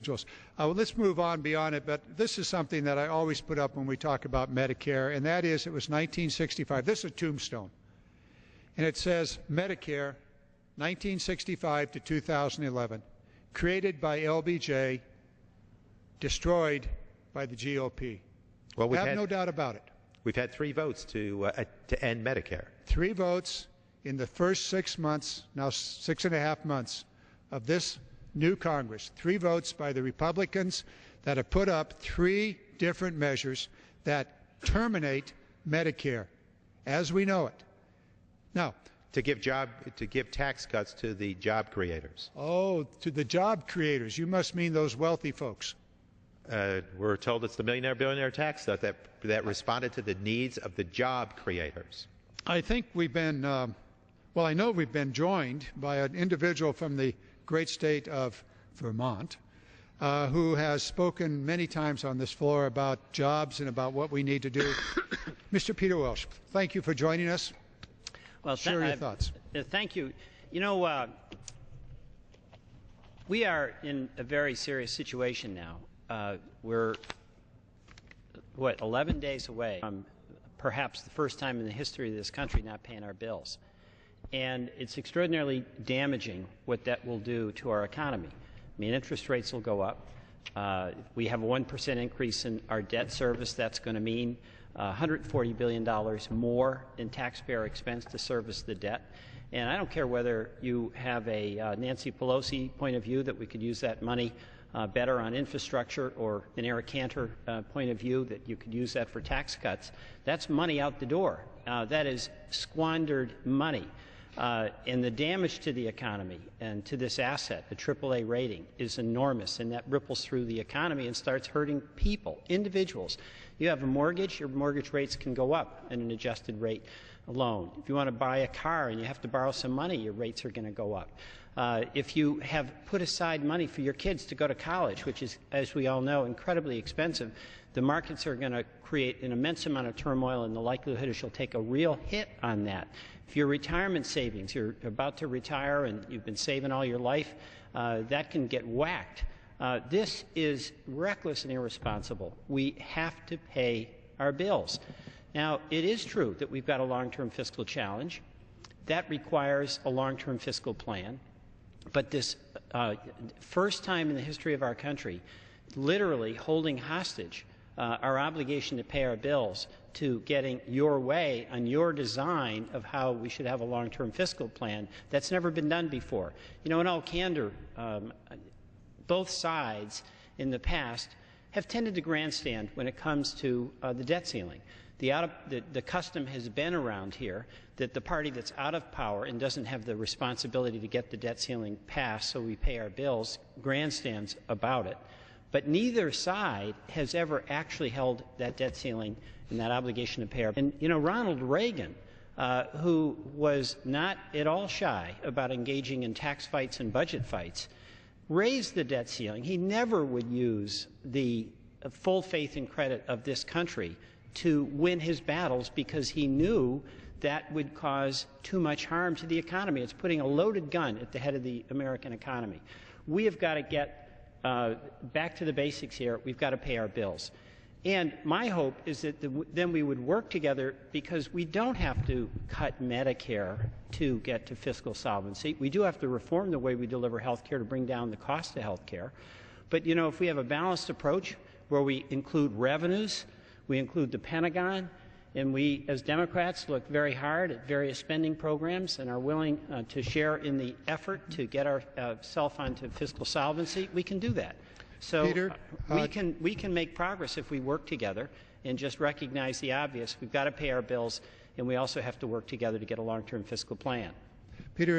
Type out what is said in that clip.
individuals. Let's move on beyond it, but this is something that I always put up when we talk about Medicare, and that is it was 1965. This is a tombstone, and it says Medicare 1965 to 2011, created by LBJ, destroyed by the GOP. Well, I have no doubt about it. We've had 3 votes to end Medicare. 3 votes in the first 6 months, now 6.5 months, of this new Congress. 3 votes by the Republicans that have put up 3 different measures that terminate Medicare as we know it. Now, to give tax cuts to the job creators. Oh, to the job creators. You must mean those wealthy folks. We're told it's the millionaire billionaire tax cut that responded to the needs of the job creators. I think we've been, well, I know we've been joined by an individual from the great state of Vermont who has spoken many times on this floor about jobs and about what we need to do. Mr. Peter Welch, thank you for joining us. Well, share your thoughts. Thank you. You know, we are in a very serious situation now. We're, 11 days away from perhaps the first time in the history of this country not paying our bills. And it's extraordinarily damaging what that will do to our economy. I mean, interest rates will go up. We have a 1% increase in our debt service. That's going to mean $140 billion more in taxpayer expense to service the debt. And I don't care whether you have a Nancy Pelosi point of view that we could use that money better on infrastructure, or an Eric Cantor point of view that you could use that for tax cuts. That's money out the door. That is squandered money. And the damage to the economy and to this asset, the AAA rating, is enormous, and that ripples through the economy and starts hurting people, individuals. You have a mortgage, your mortgage rates can go up in an adjusted rate alone. If you want to buy a car and you have to borrow some money, your rates are going to go up. If you have put aside money for your kids to go to college, which is, as we all know, incredibly expensive, the markets are going to create an immense amount of turmoil, and the likelihood is you'll take a real hit on that. If your retirement savings, you're about to retire and you've been saving all your life, that can get whacked. This is reckless and irresponsible. We have to pay our bills. Now, it is true that we've got a long-term fiscal challenge. That requires a long-term fiscal plan. But this first time in the history of our country, literally holding hostage our obligation to pay our bills to getting your way on your design of how we should have a long-term fiscal plan, that's never been done before. You know, in all candor, both sides in the past have tended to grandstand when it comes to the debt ceiling. The custom has been around here that the party that's out of power and doesn't have the responsibility to get the debt ceiling passed so we pay our bills grandstands about it. But neither side has ever actually held that debt ceiling and that obligation to pay our bills. And, you know, Ronald Reagan, who was not at all shy about engaging in tax fights and budget fights, raised the debt ceiling. He never would use the full faith and credit of this country to win his battles, because he knew that would cause too much harm to the economy. It's putting a loaded gun at the head of the American economy. We have got to get back to the basics here. We've got to pay our bills. And my hope is that then we would work together, because we don't have to cut Medicare to get to fiscal solvency. We do have to reform the way we deliver health care to bring down the cost of health care. But, you know, if we have a balanced approach where we include revenues, we include the Pentagon, and we, as Democrats, look very hard at various spending programs and are willing to share in the effort to get ourselves onto fiscal solvency, we can do that. So Peter, we can make progress if we work together and just recognize the obvious. We've got to pay our bills, and we also have to work together to get a long-term fiscal plan. Peter,